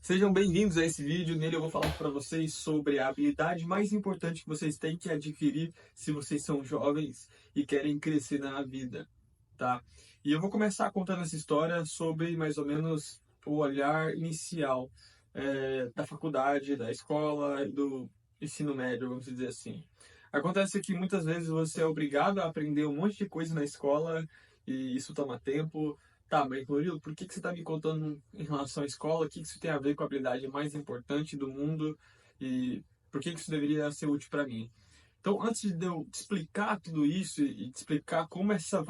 Sejam bem-vindos a esse vídeo. Nele eu vou falar para vocês sobre a habilidade mais importante que vocês têm que adquirir se vocês são jovens e querem crescer na vida, tá? E eu vou começar contando essa história sobre mais ou menos o olhar inicial da faculdade, da escola e do ensino médio, vamos dizer assim. Acontece que muitas vezes você é obrigado a aprender um monte de coisa na escola e isso toma tempo. Tá, mas Murilo, por que você está me contando em relação à escola? O que isso tem a ver com a habilidade mais importante do mundo? E por que isso deveria ser útil para mim? Então, antes de eu te explicar tudo isso e te explicar como essa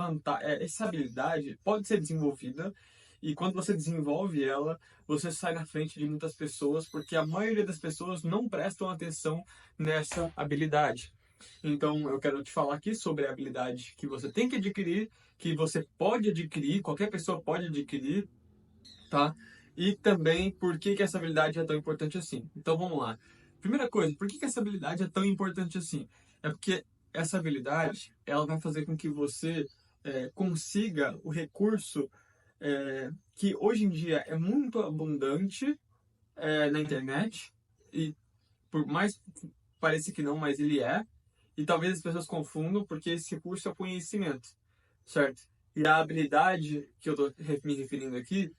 habilidade pode ser desenvolvida, e quando você desenvolve ela, você sai na frente de muitas pessoas, porque a maioria das pessoas não prestam atenção nessa habilidade. Então, eu quero te falar aqui sobre a habilidade que você tem que adquirir, que você pode adquirir, qualquer pessoa pode adquirir, tá? E também por que essa habilidade é tão importante assim. Então, vamos lá. Primeira coisa, por que essa habilidade é tão importante assim? É porque essa habilidade, ela vai fazer com que você consiga o recurso que hoje em dia é muito abundante na internet, e por mais pareça que não, mas ele é. E talvez as pessoas confundam, porque esse curso é o conhecimento, certo? E a habilidade que eu estou me referindo aqui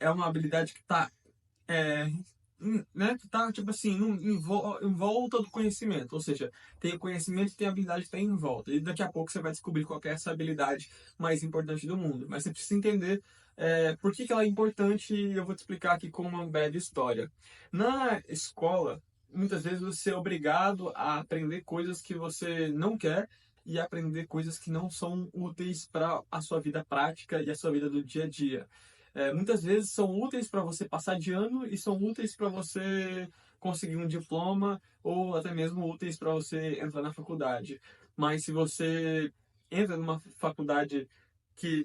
é uma habilidade que está, é, né, que tá, tipo assim, em volta do conhecimento. Ou seja, tem o conhecimento e tem a habilidade que está em volta. E daqui a pouco você vai descobrir qual que é essa habilidade mais importante do mundo. Mas você precisa entender por que ela é importante, e eu vou te explicar aqui com uma breve história. Na escola, muitas vezes você é obrigado a aprender coisas que você não quer e aprender coisas que não são úteis para a sua vida prática e a sua vida do dia a dia. Muitas vezes são úteis para você passar de ano e são úteis para você conseguir um diploma ou até mesmo úteis para você entrar na faculdade. Mas se você entra numa faculdade que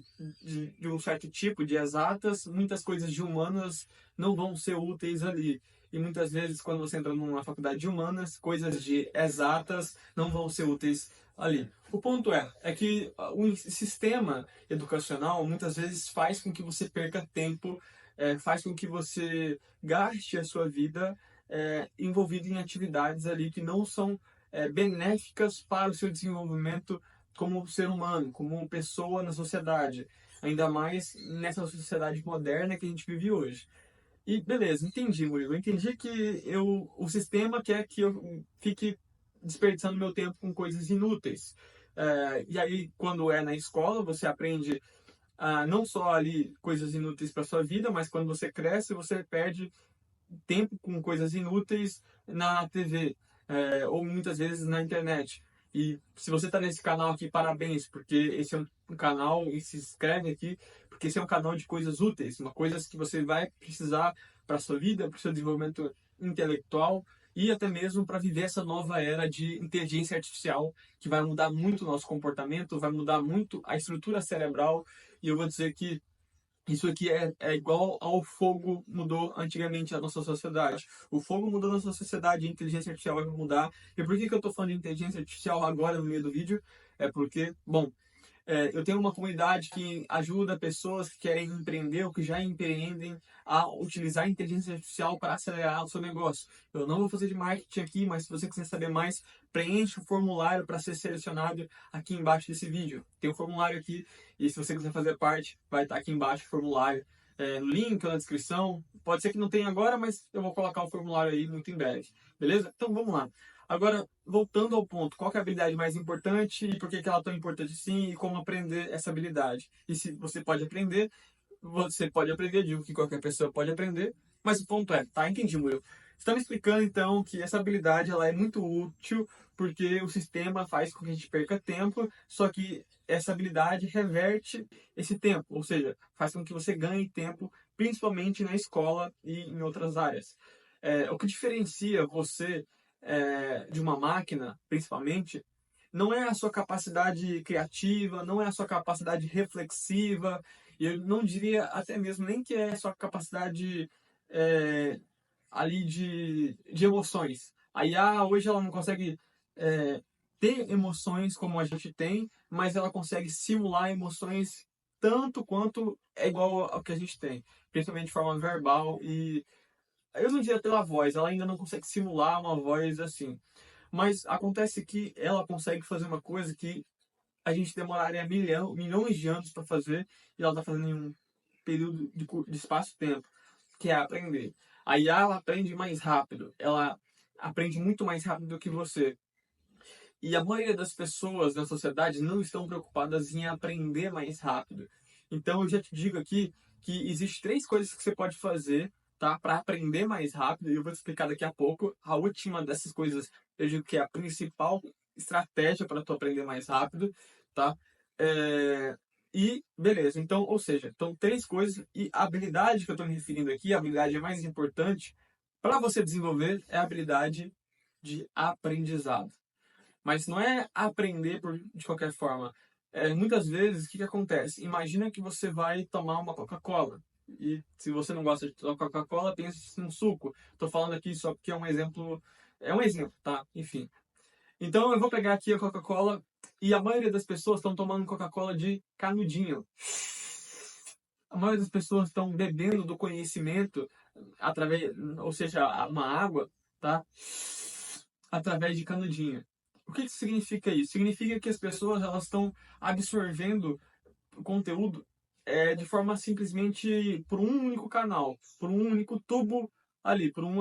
de um certo tipo de exatas, muitas coisas de humanas não vão ser úteis ali. E muitas vezes, quando você entra numa faculdade de humanas, coisas de exatas não vão ser úteis ali. O ponto é que o sistema educacional muitas vezes faz com que você perca tempo, faz com que você gaste a sua vida envolvido em atividades ali que não são benéficas para o seu desenvolvimento como ser humano, como pessoa na sociedade, ainda mais nessa sociedade moderna que a gente vive hoje. E beleza, entendi, Murilo. Entendi que o sistema quer que eu fique desperdiçando meu tempo com coisas inúteis. E aí, quando é na escola, você aprende não só ali coisas inúteis para sua vida, mas quando você cresce, você perde tempo com coisas inúteis na TV, ou muitas vezes na internet. E se você está nesse canal aqui, parabéns, porque esse é um canal, e se inscreve aqui, porque esse é um canal de coisas úteis, uma coisas que você vai precisar para a sua vida, para o seu desenvolvimento intelectual e até mesmo para viver essa nova era de inteligência artificial que vai mudar muito o nosso comportamento, vai mudar muito a estrutura cerebral. E eu vou dizer que isso aqui é igual ao fogo mudou antigamente a nossa sociedade. O fogo mudou a nossa sociedade, a inteligência artificial vai mudar. E por que eu estou falando de inteligência artificial agora no meio do vídeo? É porque, bom, eu tenho uma comunidade que ajuda pessoas que querem empreender ou que já empreendem a utilizar a inteligência artificial para acelerar o seu negócio. Eu não vou fazer de marketing aqui, mas se você quiser saber mais, preencha o formulário para ser selecionado aqui embaixo desse vídeo. Tem um formulário aqui e se você quiser fazer parte, vai estar aqui embaixo o formulário, no link ou na descrição. Pode ser que não tenha agora, mas eu vou colocar o formulário aí muito em breve. Beleza? Então vamos lá. Agora, voltando ao ponto, qual que é a habilidade mais importante e por que ela é tão importante assim e como aprender essa habilidade? E se você pode aprender, digo que qualquer pessoa pode aprender, mas o ponto tá? Entendi, Will. Você está me explicando então que essa habilidade ela é muito útil porque o sistema faz com que a gente perca tempo, só que essa habilidade reverte esse tempo, ou seja, faz com que você ganhe tempo, principalmente na escola e em outras áreas. O que diferencia você de uma máquina, principalmente, não é a sua capacidade criativa, não é a sua capacidade reflexiva, e eu não diria até mesmo nem que é a sua capacidade é, ali de emoções. A IA hoje ela não consegue é, ter emoções como a gente tem, mas ela consegue simular emoções tanto quanto é igual ao que a gente tem, principalmente de forma verbal eu não diria pela voz, ela ainda não consegue simular uma voz assim. Mas acontece que ela consegue fazer uma coisa que a gente demoraria milhões de anos para fazer e ela está fazendo em um período de espaço-tempo, que é aprender. A IA ela aprende mais rápido, ela aprende muito mais rápido do que você. E a maioria das pessoas na sociedade não estão preocupadas em aprender mais rápido. Então eu já te digo aqui que existe três coisas que você pode fazer, tá, para aprender mais rápido. E eu vou te explicar daqui a pouco. A última dessas coisas eu digo que é a principal estratégia para tu aprender mais rápido, tá? É... E beleza. Então, ou seja, então três coisas e a habilidade que eu estou me referindo aqui, a habilidade mais importante para você desenvolver é a habilidade de aprendizado. Mas não é aprender de qualquer forma. Muitas vezes, o que acontece? Imagina que você vai tomar uma Coca-Cola. E se você não gosta de tomar Coca-Cola, pense num suco. Estou falando aqui só porque é um exemplo. É um exemplo, tá? Enfim. Então eu vou pegar aqui a Coca-Cola e a maioria das pessoas estão tomando Coca-Cola de canudinho. A maioria das pessoas estão bebendo do conhecimento através, ou seja, uma água, tá? Através de canudinho. O que significa isso? Significa que as pessoas elas estão absorvendo o conteúdo de forma simplesmente por um único canal, por um único tubo ali, por um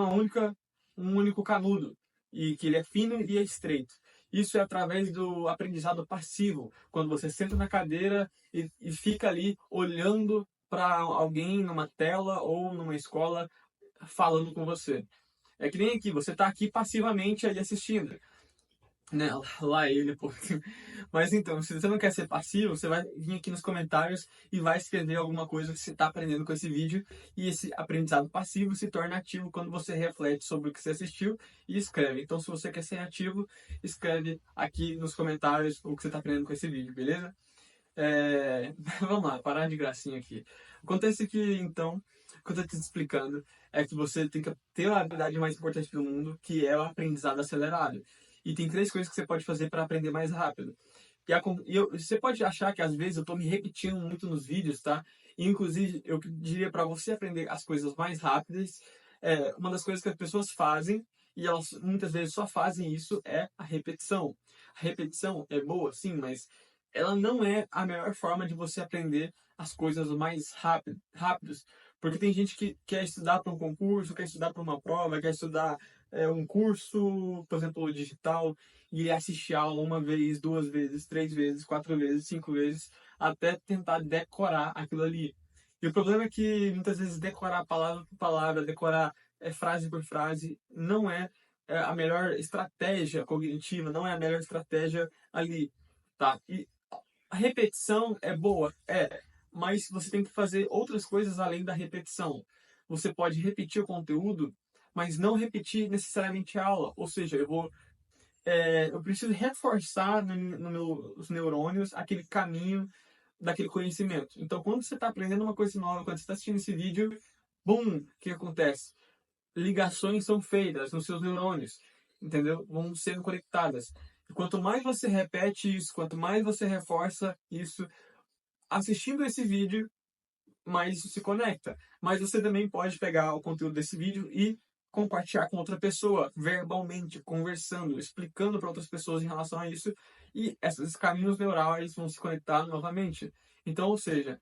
único canudo, e que ele é fino e é estreito. Isso é através do aprendizado passivo, quando você senta na cadeira e fica ali olhando para alguém numa tela ou numa escola falando com você. É que nem aqui, você está aqui passivamente ali assistindo, né? Lá ele, pô. Mas então, se você não quer ser passivo, você vai vir aqui nos comentários e vai escrever alguma coisa que você está aprendendo com esse vídeo. E esse aprendizado passivo se torna ativo quando você reflete sobre o que você assistiu e escreve. Então, se você quer ser ativo, escreve aqui nos comentários o que você está aprendendo com esse vídeo, beleza? Vamos lá, parar de gracinha aqui. Acontece que, então, o que eu estou te explicando é que você tem que ter a habilidade mais importante do mundo, que é o aprendizado acelerado. E tem três coisas que você pode fazer para aprender mais rápido. Você pode achar que às vezes eu estou me repetindo muito nos vídeos, tá? E, inclusive, eu diria para você aprender as coisas mais rápidas, uma das coisas que as pessoas fazem, e elas muitas vezes só fazem isso, é a repetição. A repetição é boa, sim, mas ela não é a melhor forma de você aprender as coisas mais rápidos. Porque tem gente que quer estudar para um concurso, quer estudar para uma prova, quer estudar um curso, por exemplo, digital, e ele assiste a aula uma vez, duas vezes, três vezes, quatro vezes, cinco vezes, até tentar decorar aquilo ali. E o problema é que muitas vezes decorar palavra por palavra, decorar frase por frase, não é a melhor estratégia cognitiva, não é a melhor estratégia ali, tá? E a repetição é boa, mas você tem que fazer outras coisas além da repetição. Você pode repetir o conteúdo, mas não repetir necessariamente a aula. Ou seja, eu preciso reforçar no meus neurônios aquele caminho daquele conhecimento. Então, quando você está aprendendo uma coisa nova, quando você está assistindo esse vídeo, bum, o que acontece? Ligações são feitas nos seus neurônios, entendeu? Vão sendo conectadas. E quanto mais você repete isso, quanto mais você reforça isso, assistindo esse vídeo, mais isso se conecta. Mas você também pode pegar o conteúdo desse vídeo e compartilhar com outra pessoa, verbalmente, conversando, explicando para outras pessoas em relação a isso, e esses caminhos neurais vão se conectar novamente. Então, ou seja,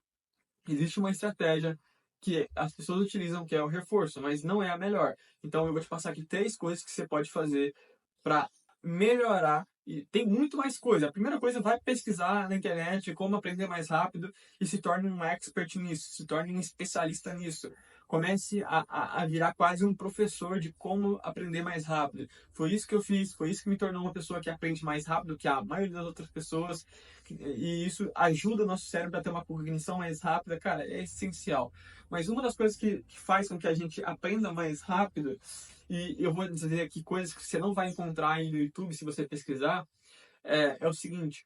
existe uma estratégia que as pessoas utilizam, que é o reforço, mas não é a melhor. Então, eu vou te passar aqui três coisas que você pode fazer para melhorar. E tem muito mais coisa. A primeira coisa, vai pesquisar na internet como aprender mais rápido e se torne um expert nisso, se torne um especialista nisso. Comece a virar quase um professor de como aprender mais rápido. Foi isso que eu fiz, foi isso que me tornou uma pessoa que aprende mais rápido que a maioria das outras pessoas. E isso ajuda o nosso cérebro a ter uma cognição mais rápida, cara, é essencial. Mas uma das coisas que faz com que a gente aprenda mais rápido, e eu vou dizer aqui coisas que você não vai encontrar aí no YouTube se você pesquisar, é o seguinte.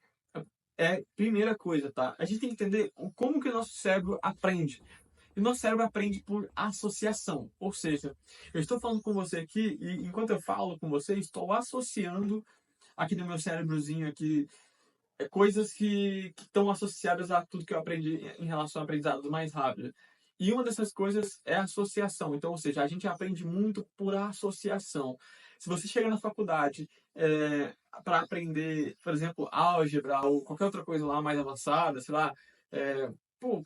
Primeira coisa, tá? A gente tem que entender como que o nosso cérebro aprende. E o nosso cérebro aprende por associação. Ou seja, eu estou falando com você aqui e enquanto eu falo com você, estou associando aqui no meu cérebrozinho aqui coisas que estão associadas a tudo que eu aprendi em relação ao aprendizado mais rápido. E uma dessas coisas é a associação. Então, ou seja, a gente aprende muito por associação. Se você chega na faculdade para aprender, por exemplo, álgebra ou qualquer outra coisa lá mais avançada, sei lá,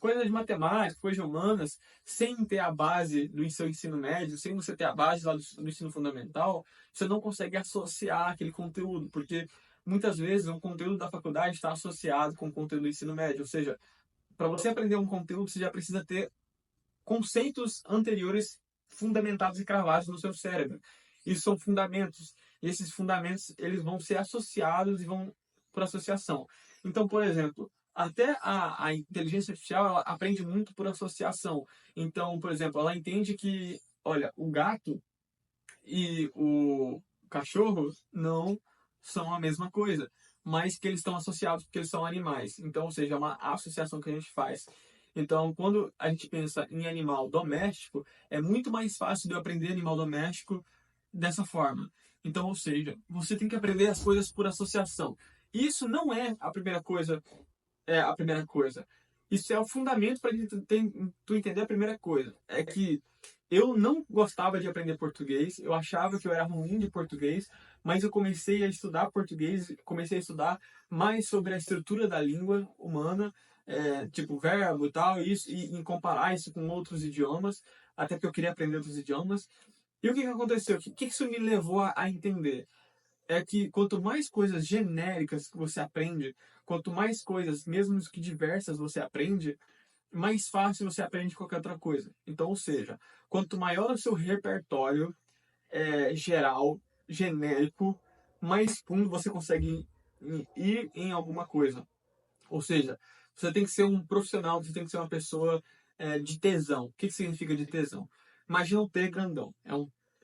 coisa de matemática, coisa de humanas, sem ter a base do seu ensino médio, sem você ter a base lá do ensino fundamental, você não consegue associar aquele conteúdo, porque muitas vezes o conteúdo da faculdade está associado com o conteúdo do ensino médio, ou seja, para você aprender um conteúdo, você já precisa ter conceitos anteriores fundamentados e cravados no seu cérebro. Isso são fundamentos. E esses fundamentos eles vão ser associados e vão por associação. Então, por exemplo, até a inteligência artificial ela aprende muito por associação. Então, por exemplo, ela entende que, olha, o gato e o cachorro não são a mesma coisa, mas que eles estão associados porque eles são animais. Então, ou seja, é uma associação que a gente faz. Então, quando a gente pensa em animal doméstico, é muito mais fácil de eu aprender animal doméstico dessa forma. Então, ou seja, você tem que aprender as coisas por associação. Isso não é a primeira coisa, Isso é o fundamento para tu entender a primeira coisa. É que eu não gostava de aprender português, eu achava que eu era ruim de português, mas eu comecei a estudar português, comecei a estudar mais sobre a estrutura da língua humana, tipo verbo e tal, e comparar isso com outros idiomas, até porque eu queria aprender outros idiomas. E o que aconteceu? O que isso me levou a entender? É que quanto mais coisas genéricas que você aprende, quanto mais coisas, mesmo que diversas, você aprende, mais fácil você aprende qualquer outra coisa. Então, ou seja, quanto maior o seu repertório geral, genérico, mais fundo você consegue ir em alguma coisa. Ou seja, você tem que ser um profissional, você tem que ser uma pessoa de tesão. O que significa de tesão? Imagina um T grandão.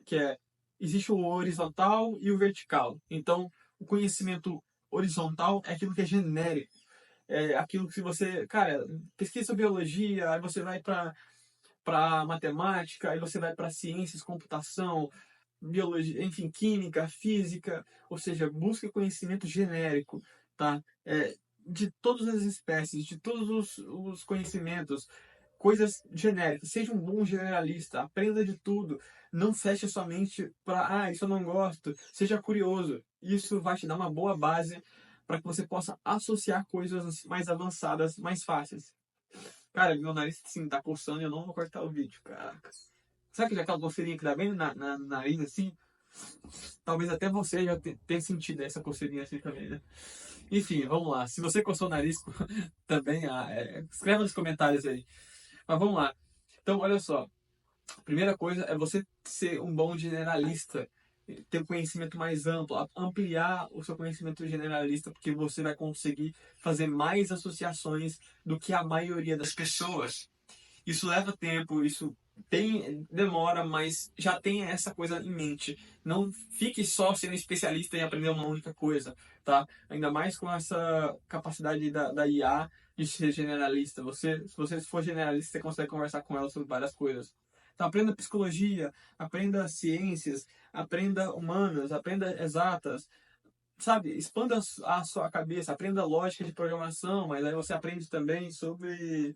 Que é, existe o horizontal e o vertical. Então, o conhecimento horizontal é aquilo que é genérico. É aquilo que se você, cara, pesquisa biologia, aí você vai para matemática, aí você vai para ciências, computação, biologia, enfim, química, física, ou seja, busque conhecimento genérico, tá? De todas as espécies, de todos os conhecimentos, coisas genéricas. Seja um bom generalista, aprenda de tudo. Não feche sua mente para, isso eu não gosto. Seja curioso. Isso vai te dar uma boa base para que você possa associar coisas mais avançadas, mais fáceis. Cara, meu nariz sim tá coçando e eu não vou cortar o vídeo, caraca. Sabe que já aquela coceirinha que dá bem na nariz assim? Talvez até você já tenha sentido essa coceirinha assim também, né? Enfim, vamos lá. Se você coçou o nariz também, escreve nos comentários aí. Mas vamos lá. Então, olha só. A primeira coisa é você ser um bom generalista, ter um conhecimento mais amplo, ampliar o seu conhecimento generalista, porque você vai conseguir fazer mais associações do que a maioria das pessoas. Isso leva tempo, isso demora, mas já tenha essa coisa em mente. Não fique só sendo especialista em aprender uma única coisa, tá? Ainda mais com essa capacidade da IA de ser generalista. Se você for generalista, você consegue conversar com ela sobre várias coisas. Então aprenda psicologia, aprenda ciências, aprenda humanas, aprenda exatas, sabe? Expanda a sua cabeça, aprenda lógica de programação, mas aí você aprende também sobre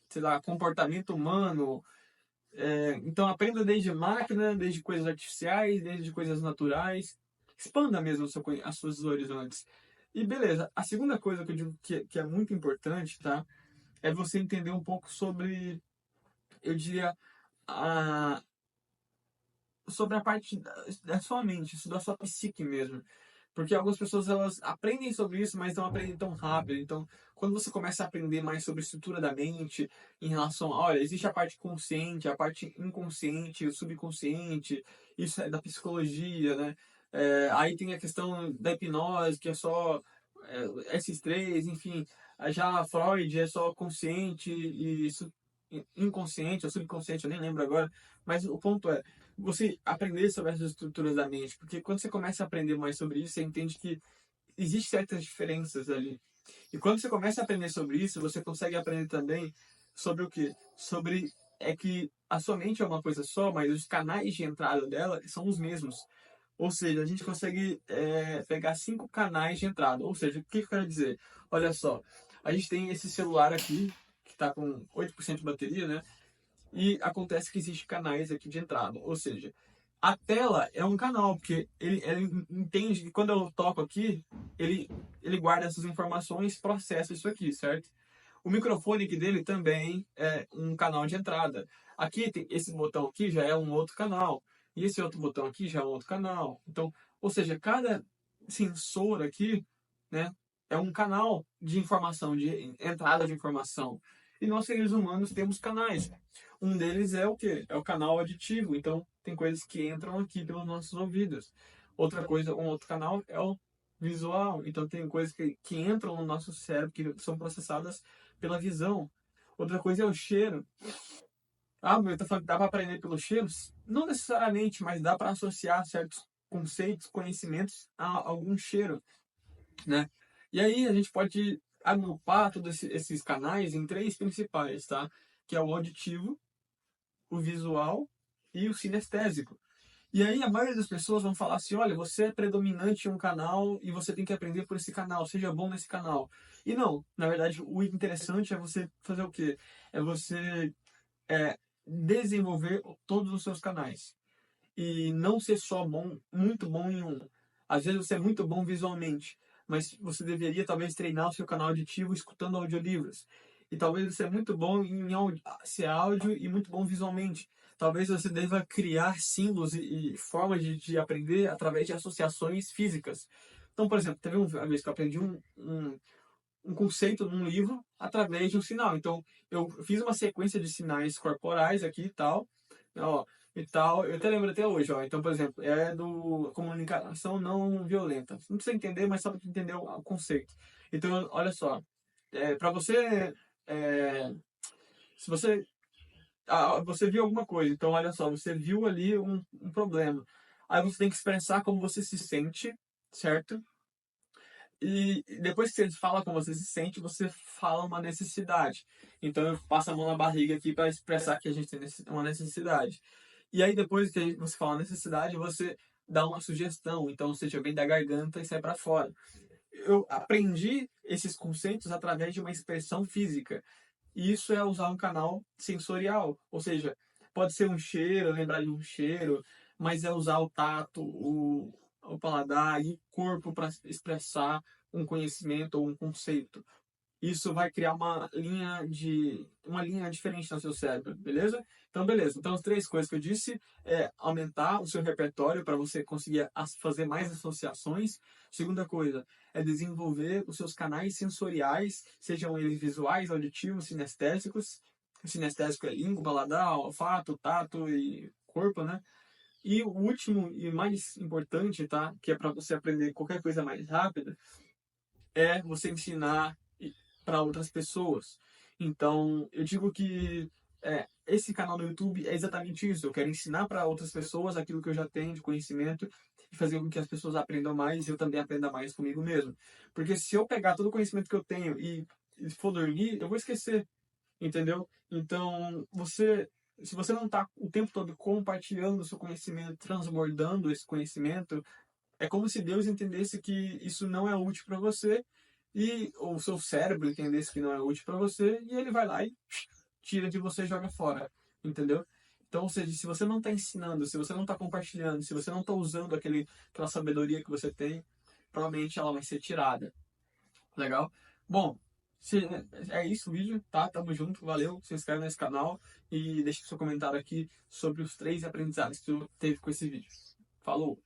sei lá, comportamento humano. Então aprenda desde máquina, desde coisas artificiais, desde coisas naturais. Expanda mesmo as suas horizontes. E beleza, a segunda coisa que eu digo que é muito importante, tá? É você entender um pouco sobre, eu diria, a, sobre a parte da sua mente, da sua psique mesmo. Porque algumas pessoas elas aprendem sobre isso, mas não aprendem tão rápido. Então, quando você começa a aprender mais sobre a estrutura da mente, em relação a, olha, existe a parte consciente, a parte inconsciente, o subconsciente, isso é da psicologia, né? Aí tem a questão da hipnose, que é só esses três, enfim. Já Freud é só consciente e inconsciente, ou subconsciente, eu nem lembro agora. Mas o ponto é, você aprender sobre essas estruturas da mente, porque quando você começa a aprender mais sobre isso, você entende que existem certas diferenças ali. E quando você começa a aprender sobre isso, você consegue aprender também sobre o quê? Sobre que a sua mente é uma coisa só, mas os canais de entrada dela são os mesmos. Ou seja, a gente consegue pegar 5 canais de entrada. Ou seja, o que eu quero dizer? Olha só, a gente tem esse celular aqui, está com 8% de bateria, né? E acontece que existem canais aqui de entrada, ou seja, a tela é um canal, porque ele entende que quando eu toco aqui, ele guarda essas informações, processa isso aqui, certo? O microfone aqui dele também é um canal de entrada. Aqui tem esse botão aqui já é um outro canal. E esse outro botão aqui já é um outro canal. Então, ou seja, cada sensor aqui, né, é um canal de informação, de entrada de informação. E nós seres humanos temos canais. Um deles é o quê? É o canal auditivo. Então, tem coisas que entram aqui pelos nossos ouvidos. Outra coisa, um outro canal é o visual. Então, tem coisas que entram no nosso cérebro, que são processadas pela visão. Outra coisa é o cheiro. Ah, eu tô falando que dá para aprender pelos cheiros? Não necessariamente, mas dá para associar certos conceitos, conhecimentos a algum cheiro, né? E aí a gente pode agrupar todos esses canais em três principais, tá? Que é o auditivo, o visual e o sinestésico. E aí a maioria das pessoas vão falar assim, olha, você é predominante em um canal e você tem que aprender por esse canal, seja bom nesse canal. E não, na verdade, o interessante é você fazer o quê? É você desenvolver todos os seus canais. E não ser só bom, muito bom em um. Às vezes você é muito bom visualmente, mas você deveria talvez treinar o seu canal auditivo escutando audiolivros. E talvez você é muito bom em ser áudio e muito bom visualmente. Talvez você deva criar símbolos e formas de aprender através de associações físicas. Então, por exemplo, teve uma vez que eu aprendi um conceito num livro através de um sinal. Então, eu fiz uma sequência de sinais corporais aqui e tal, ó, e tal. Eu até lembro até hoje, ó. Então, por exemplo, é do comunicação não violenta. Não precisa entender, mas só para entender o conceito. Então, olha só, para você, é, se você você viu alguma coisa, então olha só, você viu ali um problema. Aí você tem que expressar como você se sente, certo? E depois que você fala como você se sente, você fala uma necessidade. Então eu passo a mão na barriga aqui para expressar que a gente tem uma necessidade. E aí depois que você fala necessidade, você dá uma sugestão. Então, ou seja, vem da garganta e sai para fora. Eu aprendi esses conceitos através de uma expressão física. E isso é usar um canal sensorial. Ou seja, pode ser um cheiro, lembrar de um cheiro, mas é usar o tato, o paladar e o corpo para expressar um conhecimento ou um conceito. Isso vai criar uma linha diferente no seu cérebro, beleza? Então, beleza. Então, as três coisas que eu disse é aumentar o seu repertório para você conseguir fazer mais associações. Segunda coisa é desenvolver os seus canais sensoriais, sejam eles visuais, auditivos, sinestésicos. O sinestésico é língua, paladar, olfato, tato e corpo, né? E o último e mais importante, tá? Que é para você aprender qualquer coisa mais rápida, é você ensinar para outras pessoas. Então, eu digo que esse canal no YouTube é exatamente isso. Eu quero ensinar para outras pessoas aquilo que eu já tenho de conhecimento e fazer com que as pessoas aprendam mais e eu também aprenda mais comigo mesmo. Porque se eu pegar todo o conhecimento que eu tenho e for dormir, eu vou esquecer, entendeu? Então, se você não está o tempo todo compartilhando o seu conhecimento, transbordando esse conhecimento, é como se Deus entendesse que isso não é útil para você e o seu cérebro entendesse que não é útil para você e ele vai lá e tira de você e joga fora, entendeu? Então, ou seja, se você não está ensinando, se você não está compartilhando, se você não está usando aquela sabedoria que você tem, provavelmente ela vai ser tirada. Legal? Bom, é isso o vídeo, tá? Tamo junto, valeu. Se inscreve nesse canal e deixa seu comentário aqui sobre os 3 aprendizados que tu teve com esse vídeo. Falou!